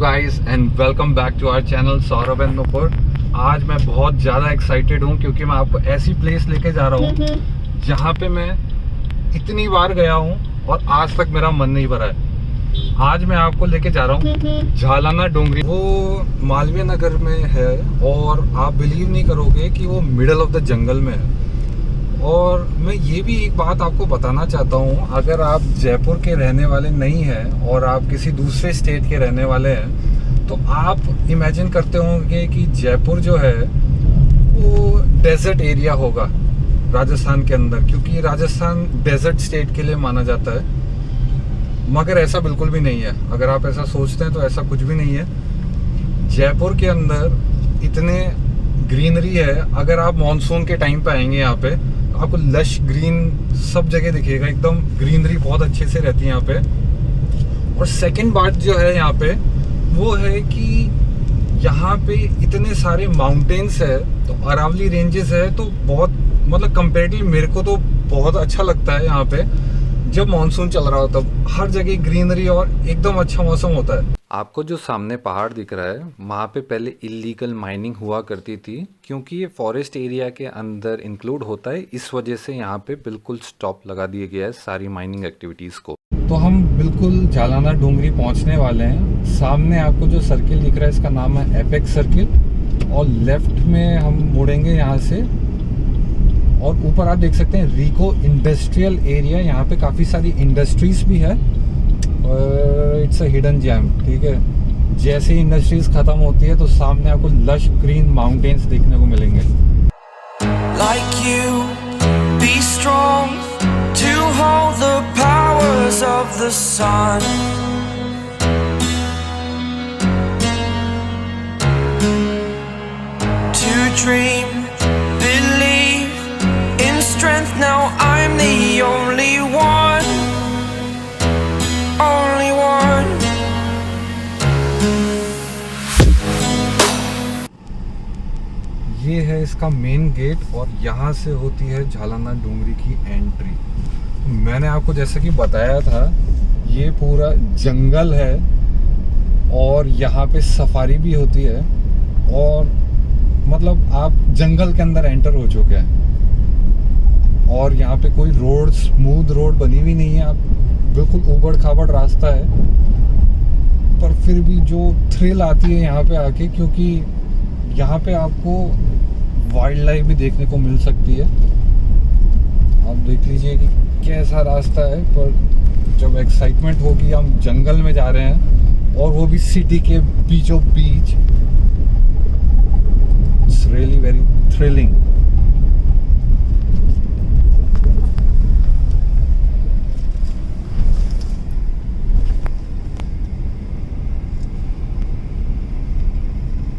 Guys and welcome back to our channel Saurabh and Nupur. आज मैं बहुत ज़्यादा एक्साइटेड हूँ क्योंकि मैं आपको ऐसी प्लेस लेके जा रहा हूँ जहाँ पे मैं इतनी बार गया हूँ और आज तक मेरा मन नहीं भरा है। आज मैं आपको लेके जा रहा हूँ झालाना डोंगरी। वो मालवीय नगर में है और आप बिलीव नहीं करोगे कि वो मिडल ऑफ द जंगल में है। और मैं ये भी एक बात आपको बताना चाहता हूँ, अगर आप जयपुर के रहने वाले नहीं हैं और आप किसी दूसरे स्टेट के रहने वाले हैं तो आप इमेजिन करते होंगे कि जयपुर जो है वो डेजर्ट एरिया होगा राजस्थान के अंदर, क्योंकि राजस्थान डेजर्ट स्टेट के लिए माना जाता है। मगर ऐसा बिल्कुल भी नहीं है। अगर आप ऐसा सोचते हैं तो ऐसा कुछ भी नहीं है। जयपुर के अंदर इतने ग्रीनरी है। अगर आप मॉनसून के टाइम पे आएंगे यहाँ पे आपको लश ग्रीन सब जगह दिखेगा, एकदम ग्रीनरी बहुत अच्छे से रहती है यहाँ पे। और सेकंड बात जो है यहाँ पे वो है कि यहाँ पे इतने सारे माउंटेन्स है, तो अरावली रेंजेस है, तो बहुत मतलब कंपेरेटिवली मेरे को तो बहुत अच्छा लगता है यहाँ पे। जब मानसून चल रहा हो तब हर जगह ग्रीनरी और एकदम अच्छा मौसम होता है। आपको जो सामने पहाड़ दिख रहा है वहाँ पे पहले इलीगल माइनिंग हुआ करती थी, क्योंकि ये फॉरेस्ट एरिया के अंदर इंक्लूड होता है। इस वजह से यहाँ पे बिल्कुल स्टॉप लगा दिया गया है सारी माइनिंग एक्टिविटीज़ को। तो हम बिल्कुल झालाना डोंगरी पहुँचने वाले हैं। सामने आपको जो सर्किल दिख रहा है इसका नाम है एपेक्स सर्किल, और लेफ्ट में हम मुड़ेंगे यहाँ से। और ऊपर आप देख सकते हैं रिको इंडस्ट्रियल एरिया, यहाँ पे काफ़ी सारी इंडस्ट्रीज भी है। इट्स अ हिडन जैम, ठीक है। जैसे ही इंडस्ट्रीज खत्म होती है तो सामने आपको लश ग्रीन माउंटेन्स देखने को मिलेंगे। Like you, be strong to hold the powers of the sun. To dream, believe in strength. Now I'm the only one. Only one. ये है इसका मेन गेट और यहाँ से होती है झालाना डोंगरी की एंट्री। मैंने आपको जैसे कि बताया था ये पूरा जंगल है और यहाँ पे सफारी भी होती है, और मतलब आप जंगल के अंदर एंटर हो चुके हैं। और यहाँ पे कोई रोड स्मूथ रोड बनी हुई नहीं है, आप बिल्कुल उबड़ खाबड़ रास्ता है। पर फिर भी जो थ्रिल आती है यहाँ पे आके, क्योंकि यहाँ पे आपको वाइल्ड लाइफ भी देखने को मिल सकती है। आप देख लीजिए कि कैसा रास्ता है। पर जब एक्साइटमेंट होगी हम जंगल में जा रहे हैं और वो भी सिटी के बीचों बीच, इट्स रियली वेरी थ्रिलिंग।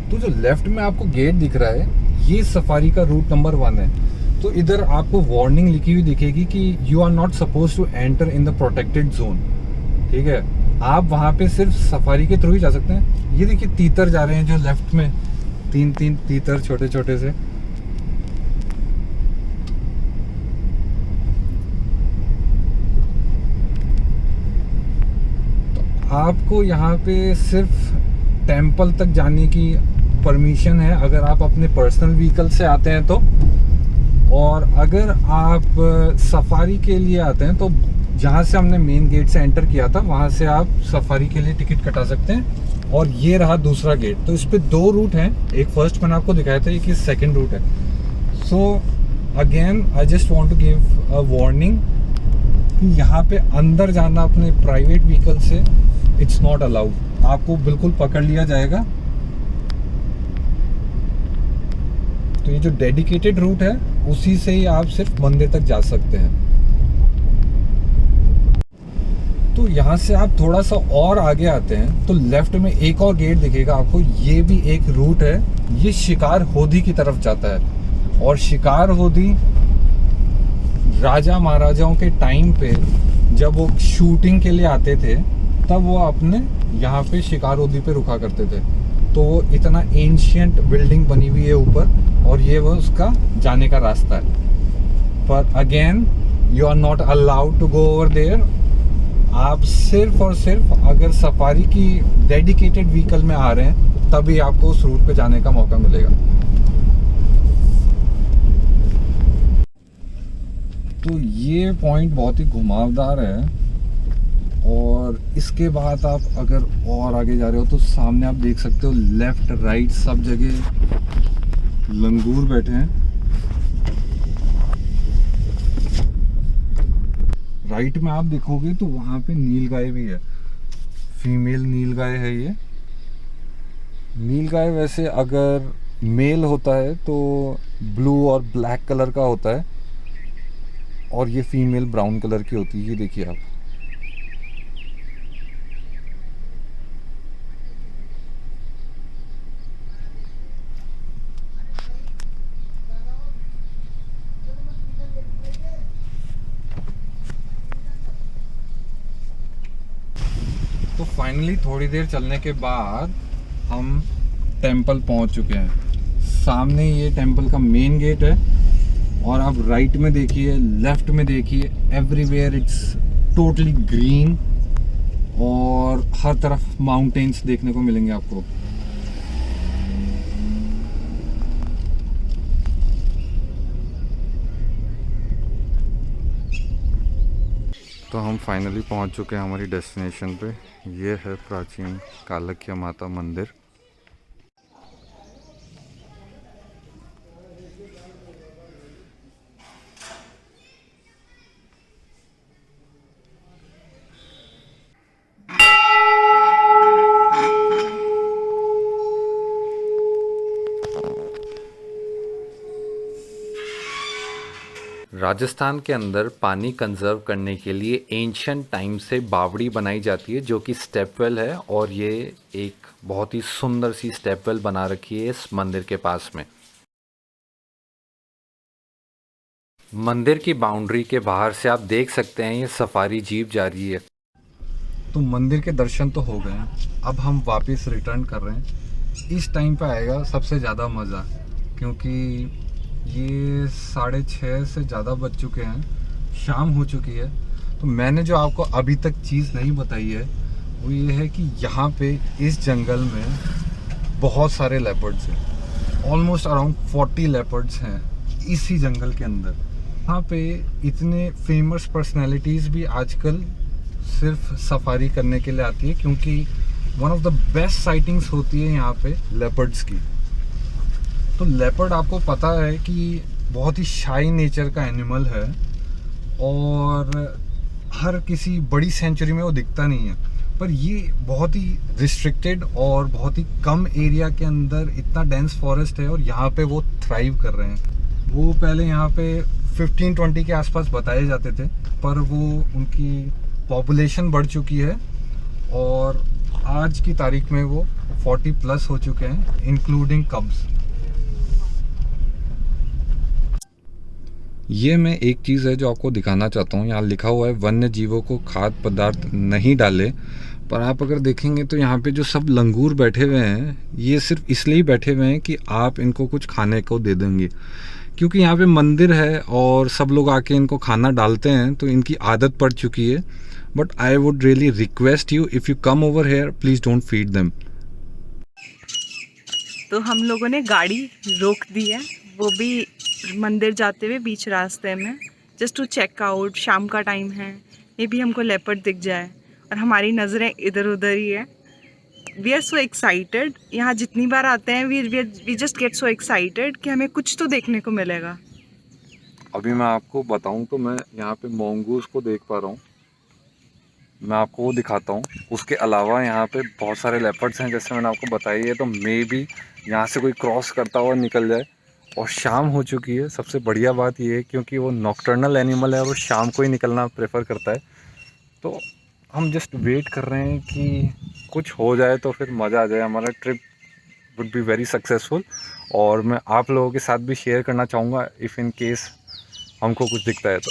तो जो लेफ्ट में आपको गेट दिख रहा है ये सफारी का रूट नंबर 1 है। तो इधर आपको वार्निंग लिखी हुई दिखेगी कि you are not suppose to enter in the protected zone, ठीक है। आप वहां पे सिर्फ सफारी के थ्रू ही जा सकते हैं। ये देखिए तीतर जा रहे हैं जो लेफ्ट में, तीन तीतर छोटे छोटे से। तो आपको यहाँ पे सिर्फ टेंपल तक जाने की परमिशन है अगर आप अपने पर्सनल व्हीकल से आते हैं तो। और अगर आप सफारी के लिए आते हैं तो जहाँ से हमने मेन गेट से एंटर किया था वहाँ से आप सफारी के लिए टिकट कटा सकते हैं। और ये रहा दूसरा गेट। तो इस पे 2 रूट हैं, एक फर्स्ट मैंने आपको दिखाया था, एक सेकंड रूट है। So again I just want to give a warning कि यहाँ पे अंदर जाना अपने प्राइवेट व्हीकल से इट्स नॉट अलाउड। आपको बिल्कुल पकड़ लिया जाएगा। तो ये जो डेडिकेटेड रूट है उसी से ही आप सिर्फ मंदिर तक जा सकते हैं। तो यहाँ से आप थोड़ा सा और आगे आते हैं तो लेफ्ट में एक और गेट दिखेगा आपको। ये भी एक रूट है, ये शिकार होदी की तरफ जाता है। और शिकार होदी राजा महाराजाओं के टाइम पे जब वो शूटिंग के लिए आते थे तब वो अपने यहाँ पे शिकार होदी पे रुका करते थे। तो वो इतना एंशियंट बिल्डिंग बनी हुई है ऊपर, और ये वो उसका जाने का रास्ता है। पर again you are not allowed to go over there. आप सिर्फ और सिर्फ अगर सफारी की डेडिकेटेड व्हीकल में आ रहे हैं तभी आपको उस रूट पे जाने का मौका मिलेगा। तो ये पॉइंट बहुत ही घुमावदार है, और इसके बाद आप अगर और आगे जा रहे हो तो सामने आप देख सकते हो लेफ्ट राइट सब जगह लंगूर बैठे हैं। राइट में आप देखोगे तो वहां पे नीलगाय भी है, फीमेल नीलगाय है ये। नीलगाय वैसे अगर मेल होता है तो ब्लू और ब्लैक कलर का होता है, और ये फीमेल ब्राउन कलर की होती है। ये देखिए आप। तो फाइनली थोड़ी देर चलने के बाद हम टेंपल पहुंच चुके हैं। सामने ये टेंपल का मेन गेट है, और आप राइट में देखिए, लेफ्ट में देखिए, एवरीवेयर इट्स टोटली ग्रीन, और हर तरफ माउंटेन्स देखने को मिलेंगे आपको। तो हम फाइनली पहुंच चुके हैं हमारी डेस्टिनेशन पे। ये है प्राचीन कालक्य माता मंदिर। राजस्थान के अंदर पानी कंजर्व करने के लिए एंशियंट टाइम से बावड़ी बनाई जाती है, जो कि स्टेपवेल है, और ये एक बहुत ही सुंदर सी स्टेपवेल बना रखी है इस मंदिर के पास में। मंदिर की बाउंड्री के बाहर से आप देख सकते हैं ये सफारी जीप जा रही है। तो मंदिर के दर्शन तो हो गए, अब हम वापस रिटर्न कर रहे हैं। इस टाइम पे आएगा सबसे ज़्यादा मज़ा, क्योंकि ये 6:30 से ज़्यादा बज चुके हैं, शाम हो चुकी है। तो मैंने जो आपको अभी तक चीज़ नहीं बताई है वो ये है कि यहाँ पे इस जंगल में बहुत सारे लेपर्ड्स हैं। ऑलमोस्ट अराउंड 40 लेपर्ड्स हैं इसी जंगल के अंदर। यहाँ पे इतने फेमस पर्सनैलिटीज़ भी आजकल सिर्फ सफारी करने के लिए आती है, क्योंकि one of the best sightings होती है यहाँ पे लेपर्ड्स की। तो लेपर्ड आपको पता है कि बहुत ही शाई नेचर का एनिमल है, और हर किसी बड़ी सेंचुरी में वो दिखता नहीं है, पर ये बहुत ही रिस्ट्रिक्टेड और बहुत ही कम एरिया के अंदर इतना डेंस फॉरेस्ट है, और यहाँ पे वो थ्राइव कर रहे हैं। वो पहले यहाँ पे 15-20 के आसपास बताए जाते थे, पर वो उनकी पॉपुलेशन बढ़ चुकी है, और आज की तारीख में वो 40 प्लस हो चुके हैं, इंक्लूडिंग कब्स। ये मैं एक चीज़ है जो आपको दिखाना चाहता हूँ। यहाँ लिखा हुआ है वन्य जीवों को खाद्य पदार्थ नहीं डाले, पर आप अगर देखेंगे तो यहाँ पे जो सब लंगूर बैठे हुए हैं, ये सिर्फ इसलिए बैठे हुए हैं कि आप इनको कुछ खाने को दे देंगे, क्योंकि यहाँ पे मंदिर है और सब लोग आके इनको खाना डालते हैं, तो इनकी आदत पड़ चुकी है। But I would really request you, if you come over here, please don't feed them. तो हम लोगों ने गाड़ी रोक दी है, वो भी मंदिर जाते हुए बीच रास्ते में, जस्ट टू चेक आउट। शाम का टाइम है, मे भी हमको लेपर्ड दिख जाए, और हमारी नज़रें इधर उधर ही है। वी आर सो एक्साइटेड, यहाँ जितनी बार आते हैं we just get so excited कि हमें कुछ तो देखने को मिलेगा। अभी मैं आपको बताऊं तो मैं यहाँ पे मोंगूस को देख पा रहा हूँ, मैं आपको वो दिखाता हूँ। उसके अलावा यहाँ पे बहुत सारे लेपर्ड्स हैं, जैसे मैंने आपको बताई है। तो मे भी यहाँ से कोई क्रॉस करता हुआ निकल जाए। और शाम हो चुकी है। सबसे बढ़िया बात ये है क्योंकि वो नॉकटर्नल एनिमल है और वो शाम को ही निकलना प्रेफर करता है। तो हम जस्ट वेट कर रहे हैं कि कुछ हो जाए तो फिर मज़ा आ जाए, हमारा trip would be very successful. और मैं आप लोगों के साथ भी शेयर करना चाहूँगा इफ़ इन केस हमको कुछ दिखता है तो।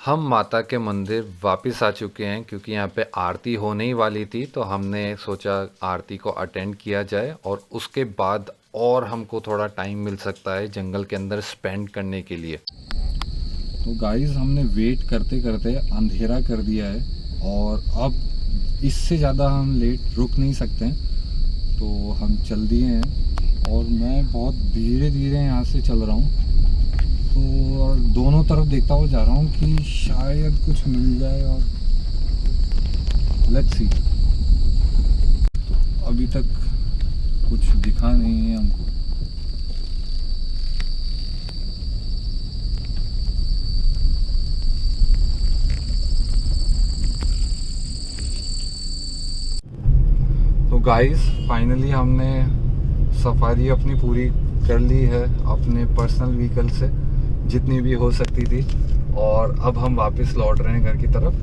हम माता के मंदिर वापस आ चुके हैं क्योंकि यहाँ पे आरती होने ही वाली थी, तो हमने सोचा आरती को अटेंड किया जाए और उसके बाद और हमको थोड़ा टाइम मिल सकता है जंगल के अंदर स्पेंड करने के लिए। तो गाइस हमने वेट करते करते अंधेरा कर दिया है और अब इससे ज़्यादा हम लेट रुक नहीं सकते हैं, तो हम चल दिए हैं और मैं बहुत धीरे धीरे यहाँ से चल रहा हूँ। तो दोनों तरफ देखता हुआ जा रहा हूँ कि शायद कुछ मिल जाए और लेट्स सी। तो अभी तक कुछ दिखा नहीं है हमको। तो गाइस फाइनली हमने सफारी अपनी पूरी कर ली है अपने पर्सनल व्हीकल से, जितनी भी हो सकती थी, और अब हम वापस लौट रहे हैं घर की तरफ।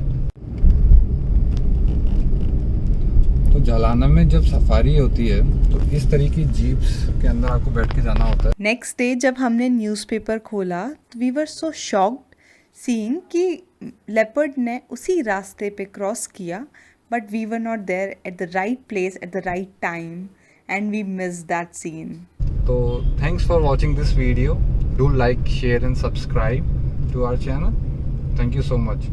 तो जालाना में जब सफारी होती है तो इस तरीके की जीप्स के अंदर आपको बैठ के जाना होता है। नेक्स्ट डे जब हमने न्यूज़पेपर खोला तो we were so shocked seeing कि लेपर्ड ने उसी रास्ते पे क्रॉस किया, but we were not there at the right place at the right time and we miss that scene. तो thanks for watching this video. Do like, share and subscribe to our channel. Thank you so much.